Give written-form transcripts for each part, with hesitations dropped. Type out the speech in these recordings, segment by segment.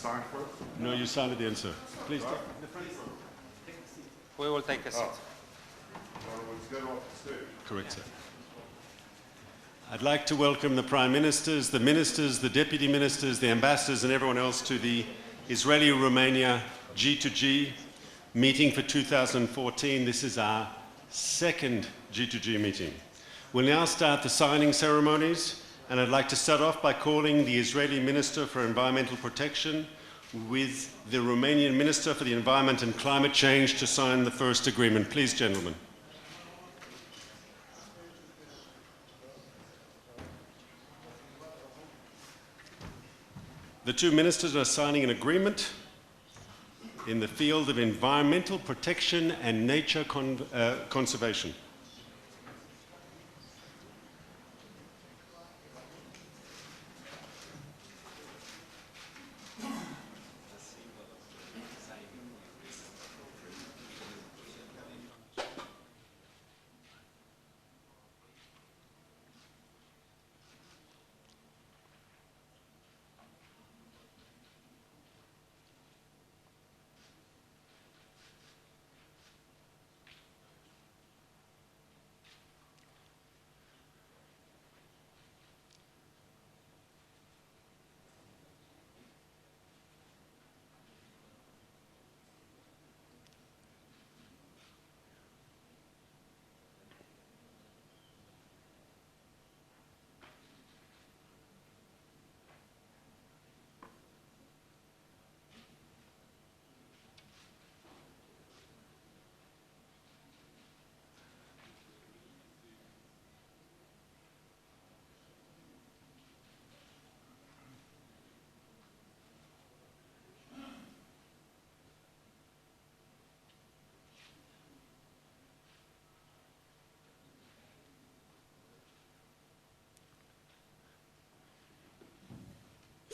sign first? No, you sign at the end, sir. Please. We will take a seat. Let's get off the stage. Correct, sir. I'd like to welcome the Prime Ministers, the Deputy Ministers, the Ambassadors and everyone else to the Israeli-Romania G2G meeting for 2014. This is our second G2G meeting. We'll now start the signing ceremonies, and I'd like to start off by calling the Israeli Minister for Environmental Protection with the Romanian Minister for the Environment and Climate Change to sign the first agreement. Please, gentlemen. The two ministers are signing an agreement in the field of environmental protection and nature conservation.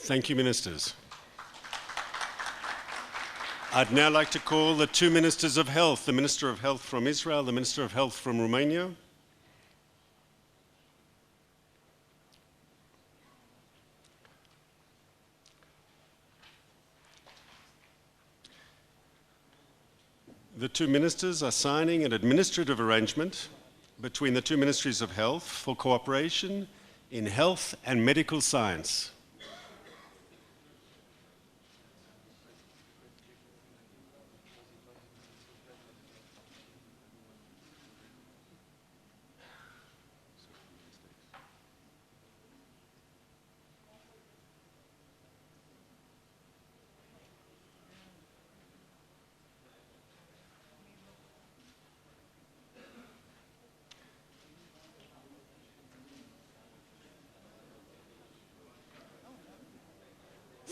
Thank you, Ministers. I'd now like to call the two Ministers of Health, the Minister of Health from Israel, the Minister of Health from Romania. The two ministers are signing an administrative arrangement between the two Ministries of Health for cooperation in health and medical science.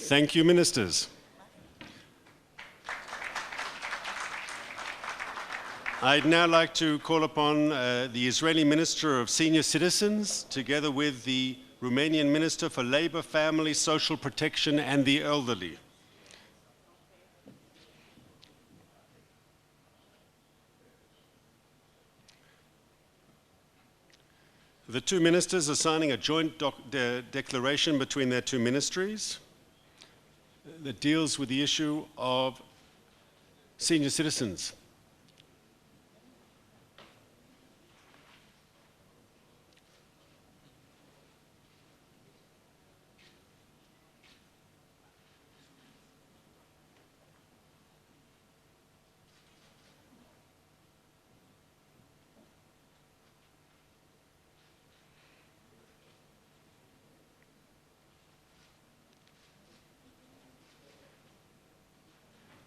Thank you, Ministers. I'd now like to call upon the Israeli Minister of Senior Citizens, together with the Romanian Minister for Labour, Family, Social Protection and the Elderly. The two ministers are signing a joint declaration between their two ministries that deals with the issue of senior citizens.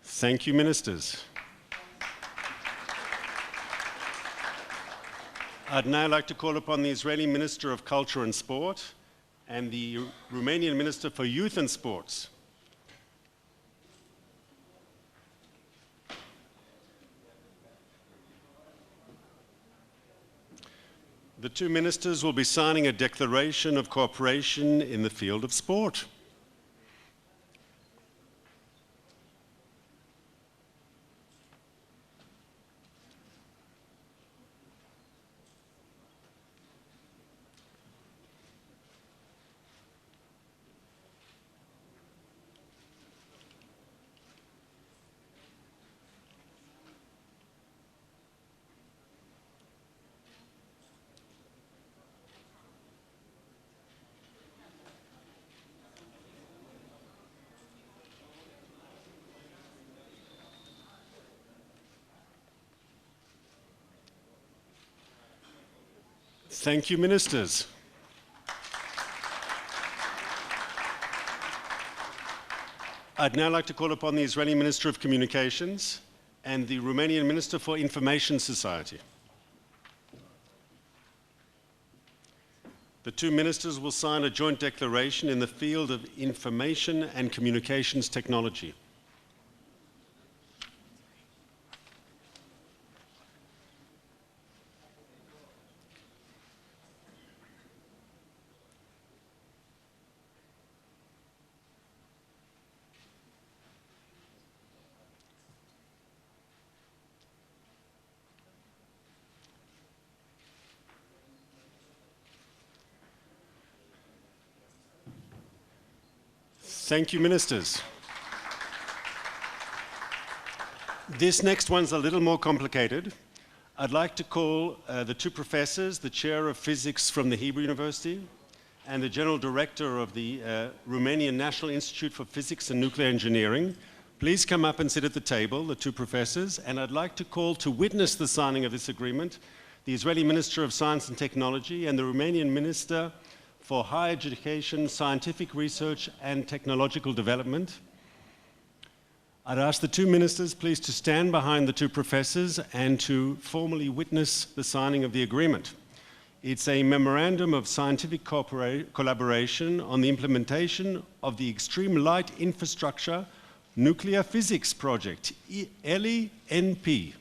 Thank you, Ministers. I'd now like to call upon the Israeli Minister of Culture and Sport and the Romanian Minister for Youth and Sports. The two ministers will be signing a declaration of cooperation in the field of sport. Thank you, ministers. I'd now like to call upon the Israeli Minister of Communications and the Romanian Minister for Information Society. The two ministers will sign a joint declaration in the field of information and communications technology. Thank you, ministers. This next one's a little more complicated. I'd like to call the two professors, the chair of physics from the Hebrew University and the general director of the Romanian National Institute for Physics and Nuclear Engineering. Please come up and sit at the table, the two professors, and I'd like to call to witness the signing of this agreement the Israeli Minister of Science and Technology and the Romanian Minister for Higher Education, Scientific Research and Technological Development. I'd ask the two ministers please to stand behind the two professors and to formally witness the signing of the agreement. It's a memorandum of scientific collaboration on the implementation of the Extreme Light Infrastructure Nuclear Physics Project, ELI-NP.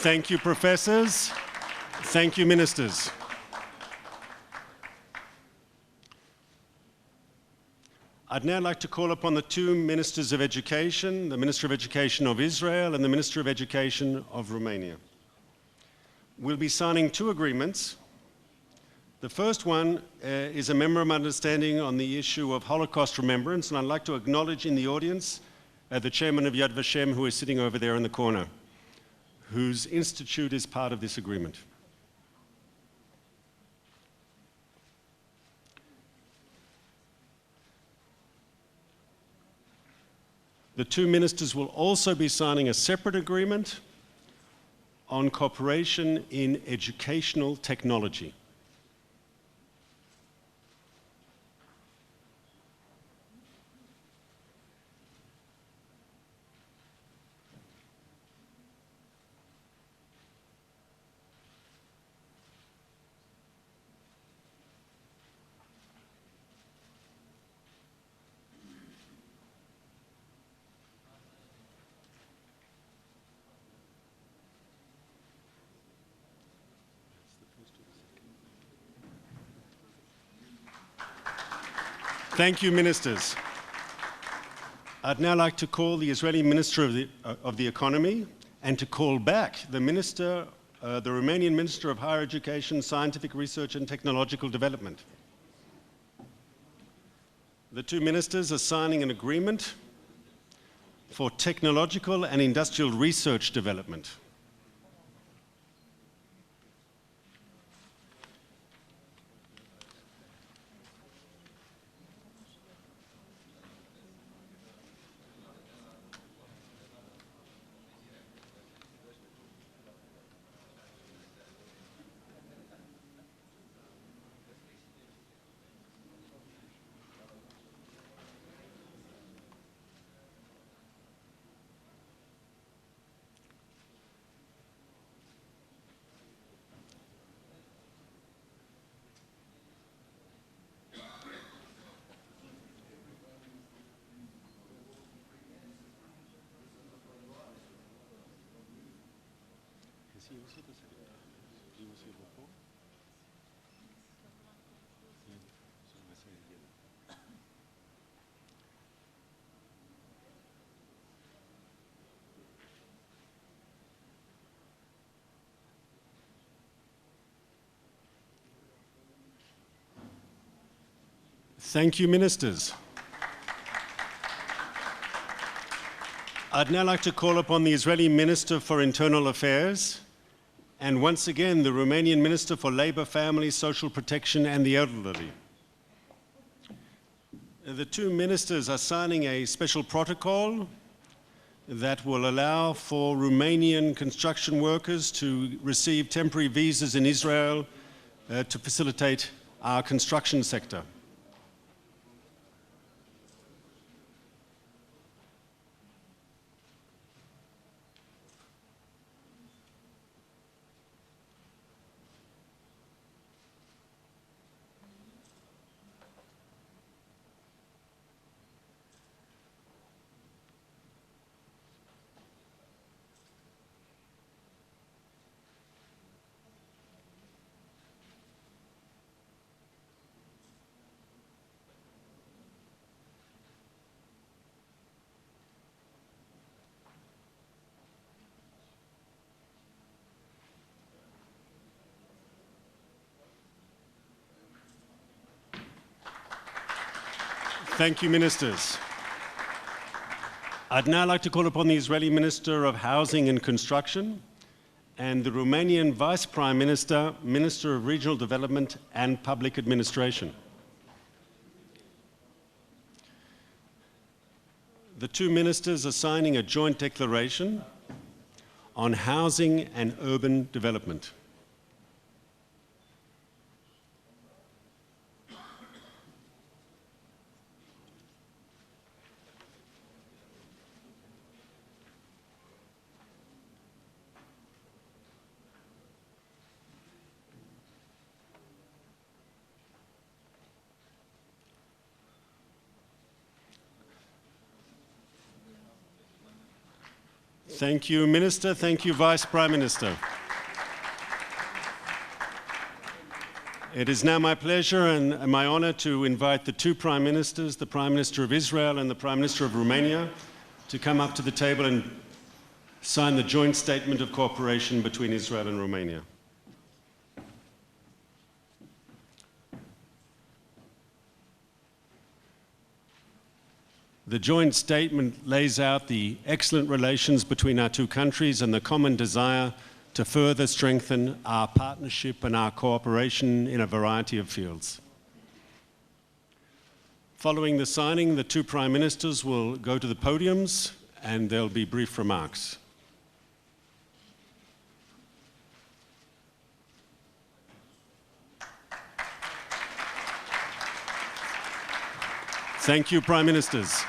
Thank you, professors. Thank you, ministers. I'd now like to call upon the two ministers of education, the Minister of Education of Israel and the Minister of Education of Romania. We'll be signing two agreements. The first one is a memorandum of understanding on the issue of Holocaust remembrance, and I'd like to acknowledge in the audience the chairman of Yad Vashem, who is sitting over there in the corner, whose institute is part of this agreement. The two ministers will also be signing a separate agreement on cooperation in educational technology. Thank you, ministers. I'd now like to call the Israeli Minister of the Economy and to call back the Romanian Minister of Higher Education, Scientific Research and Technological Development. The two ministers are signing an agreement for technological and industrial research development. Thank you, ministers. I'd now like to call upon the Israeli Minister for Internal Affairs and once again the Romanian Minister for Labour, Family, Social Protection and the Elderly. The two ministers are signing a special protocol that will allow for Romanian construction workers to receive temporary visas in Israel to facilitate our construction sector. Thank you, ministers. I'd now like to call upon the Israeli Minister of Housing and Construction and the Romanian Vice Prime Minister, Minister of Regional Development and Public Administration. The two ministers are signing a joint declaration on housing and urban development. Thank you, Minister. Thank you, Vice Prime Minister. It is now my pleasure and my honor to invite the two Prime Ministers, the Prime Minister of Israel and the Prime Minister of Romania, to come up to the table and sign the joint statement of cooperation between Israel and Romania. The joint statement lays out the excellent relations between our two countries and the common desire to further strengthen our partnership and our cooperation in a variety of fields. Following the signing, the two Prime Ministers will go to the podiums and there'll be brief remarks. Thank you, Prime Ministers.